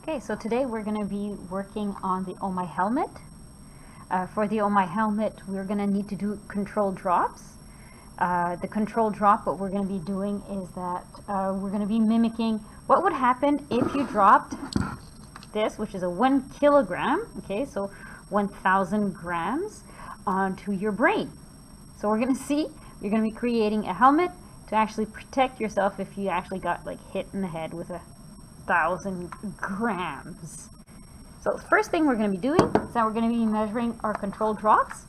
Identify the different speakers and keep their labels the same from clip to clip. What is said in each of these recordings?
Speaker 1: Okay, so today we're going to be working on the Oh My Helmet. For the Oh My Helmet, we're going to need to do control drops. The control drop, what we're going to be doing is that we're going to be mimicking what would happen if you dropped this, which is a 1 kilogram, okay, so 1,000 grams onto your brain. So we're going to see, you're going to be creating a helmet to actually protect yourself if you actually got like hit in the head with 1,000 grams. So the first thing we're going to be doing is that we're going to be measuring our control drops.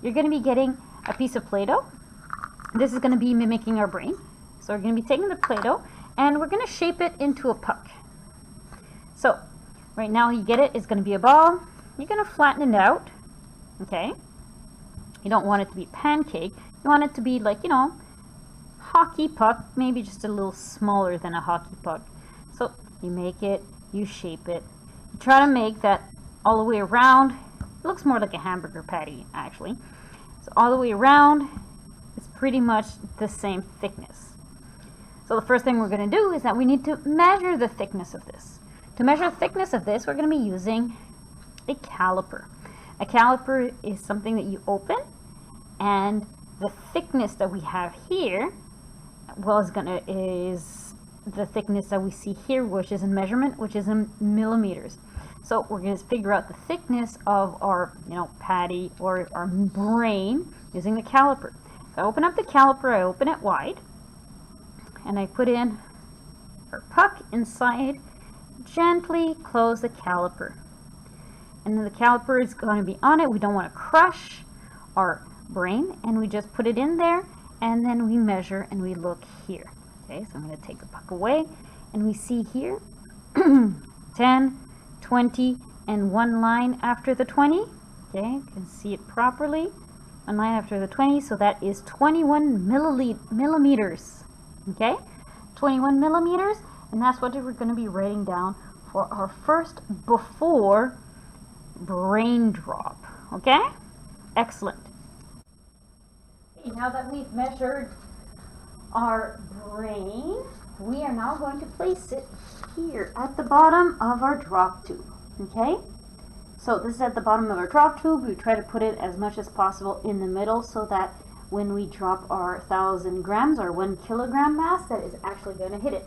Speaker 1: You're going to be getting a piece of Play-Doh. This is going to be mimicking our brain. So we're going to be taking the Play-Doh and we're going to shape it into a puck. So right now you get it, it's going to be a ball. You're going to flatten it out. Okay. You don't want it to be pancake. You want it to be like, you know, hockey puck, maybe just a little smaller than a hockey puck. So you make it, you shape it. You try to make that all the way around. It looks more like a hamburger patty, actually. So all the way around, it's pretty much the same thickness. So the first thing we're going to do is that we need to measure the thickness of this. To measure the thickness of this, we're going to be using a caliper. A caliper is something that you open, and the thickness that we have here, well, is the thickness that we see here, which is in measurement, which is in millimeters. So we're going to figure out the thickness of our, patty or our brain using the caliper. If I open up the caliper, I open it wide, and I put in our puck inside, gently close the caliper. And then the caliper is going to be on it. We don't want to crush our brain, and we just put it in there, and then we measure and we look here. Okay, so I'm going to take the puck away, and we see here 10, 20, and one line after the 20. Okay, you can see it properly. One line after the 20, so that is 21 millimeters. Okay, 21 millimeters, and that's what we're going to be writing down for our first before brain drop. Okay, excellent. Okay, now that we've measured our brain, we are now going to place it here at the bottom of our drop tube. Okay, so this is at the bottom of our drop tube. We try to put it as much as possible in the middle so that when we drop our 1,000 grams or 1 kilogram mass, that is actually going to hit it.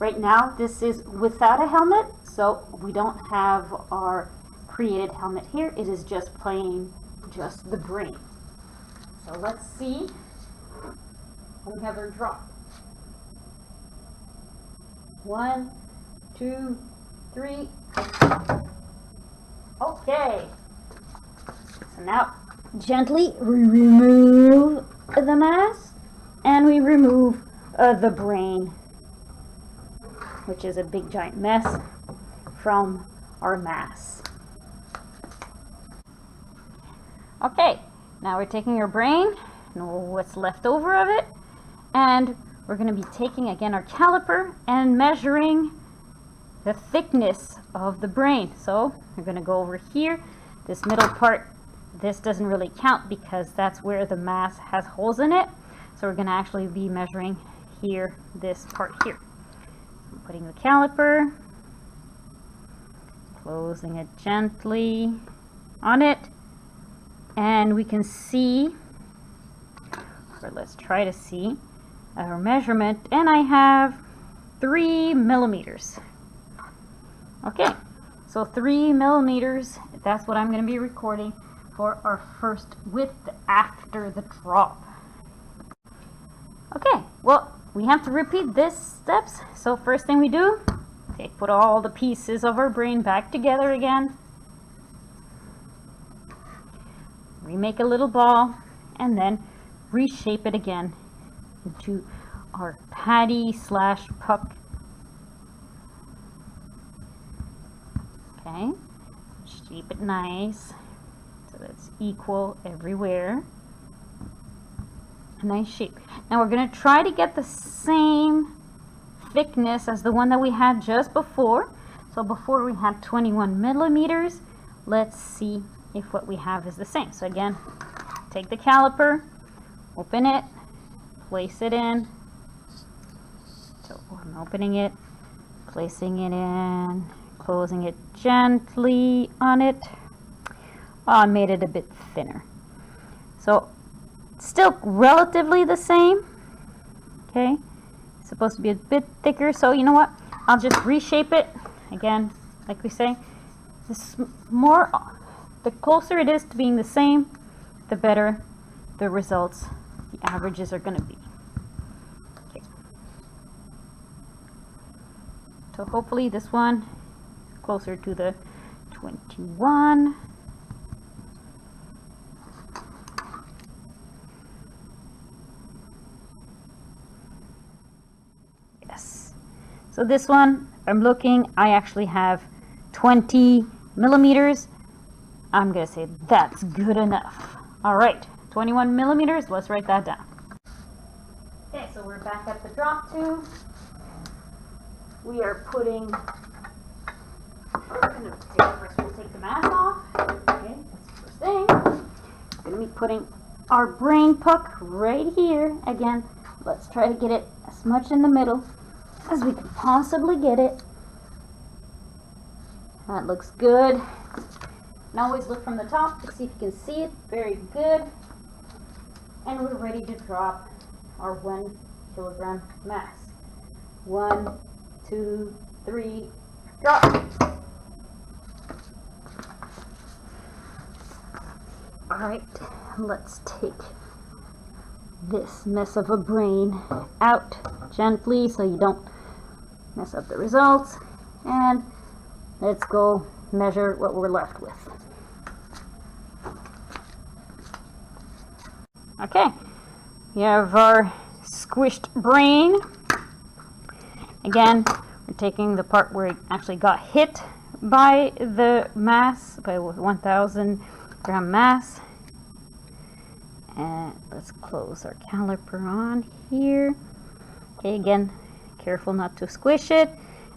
Speaker 1: Right now this is without a helmet, so we don't have our created helmet here. It is just plain, just the brain. So let's see. We have our drop. 1, 2, 3. Okay. So now gently we remove the mass and we remove the brain, which is a big giant mess, from our mass. Okay, now we're taking our brain, know what's left over of it, and we're going to be taking again our caliper and measuring the thickness of the brain. So we're going to go over here. This middle part, this doesn't really count because that's where the mass has holes in it. So we're going to actually be measuring here, this part here. So I'm putting the caliper, closing it gently on it, and we can see, or let's try to see our measurement, and I have 3 millimeters. Okay, so 3 millimeters, that's what I'm going to be recording for our first width after the drop. Okay, well, we have to repeat these steps. So first thing we do, okay, put all the pieces of our brain back together again. Remake a little ball, and then reshape it again into our patty / puck. Okay, shape it nice so that's equal everywhere. A nice shape. Now we're going to try to get the same thickness as the one that we had just before. So before we had 21 millimeters. Let's see if what we have is the same. So again, take the caliper, open it, place it in. So I'm opening it, placing it in closing it gently on it. Oh, I made it a bit thinner. So still relatively the same. Okay, it's supposed to be a bit thicker, so you know what? I'll just reshape it. Again, like we say, this more, the closer it is to being the same, the better the results, the averages are going to be. Okay. So hopefully this one is closer to the 21. Yes. So this one, I'm looking, I actually have 20 millimeters. I'm going to say that's good enough. All right, 21 millimeters, let's write that down. Okay, so we're back at the drop tube. We are putting, first we'll take the mask off. Okay, that's the first thing. We're going to be putting our brain puck right here. Again, let's try to get it as much in the middle as we can possibly get it. That looks good. And always look from the top to see if you can see it. Very good. And we're ready to drop our 1 kilogram mass. 1, 2, 3, drop. All right, let's take this mess of a brain out gently so you don't mess up the results. And let's go measure what we're left with. Okay, we have our squished brain. Again, we're taking the part where it actually got hit by the mass, by 1,000 gram mass. And let's close our caliper on here. Okay, again, careful not to squish it.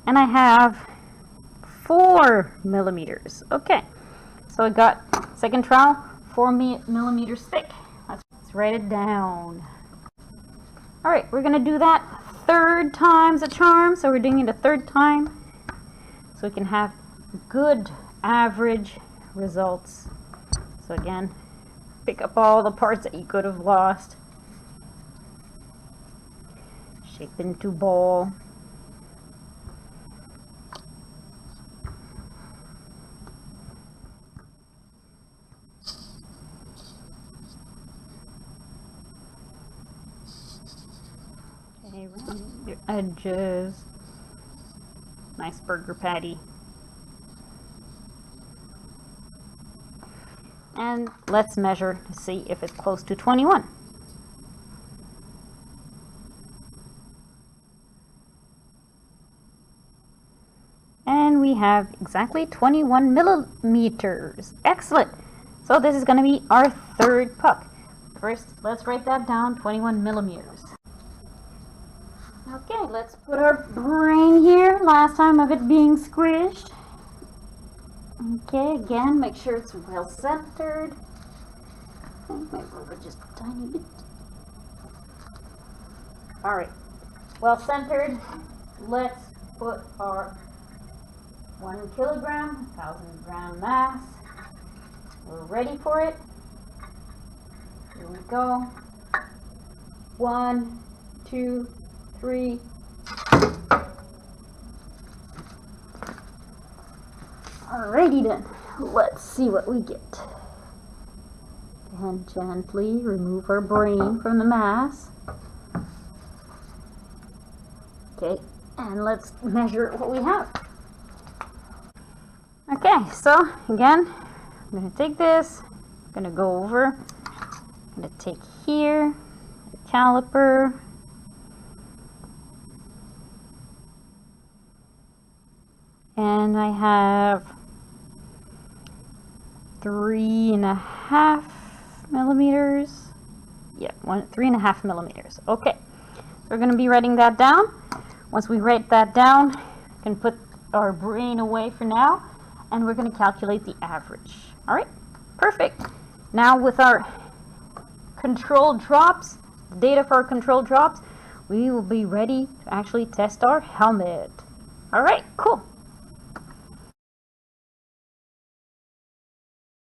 Speaker 1: And I have 4 millimeters. Okay, so I got, second trial, 4 millimeters thick. Let's write it down. All right, we're gonna do that 3rd time's a charm. So we're doing it a 3rd time so we can have good average results. So again, pick up all the parts that you could have lost. Shape into ball. Okay, around your edges. Nice burger patty. And let's measure to see if it's close to 21. And we have exactly 21 millimeters. Excellent. So this is going to be our 3rd puck. First, let's write that down, 21 millimeters. Okay, let's put our brain here. Last time of it being squished. Okay, again, make sure it's well centered. Maybe over just a tiny bit. All right, well centered. Let's put our 1 kilogram, 1,000 gram mass. We're ready for it. Here we go. 1, 2, 3. Alrighty then, let's see what we get. And gently remove our brain from the mass. Okay, and let's measure what we have. Okay, so again, I'm going to take this, I'm going to go over, I'm going to take here, the caliper, and I have 3.5 millimeters. Yeah, 3.5 millimeters. Okay, so we're going to be writing that down. Once we write that down, we can put our brain away for now, and we're going to calculate the average. All right, perfect. Now with our control drops, the data for our control drops, we will be ready to actually test our helmet. All right, cool.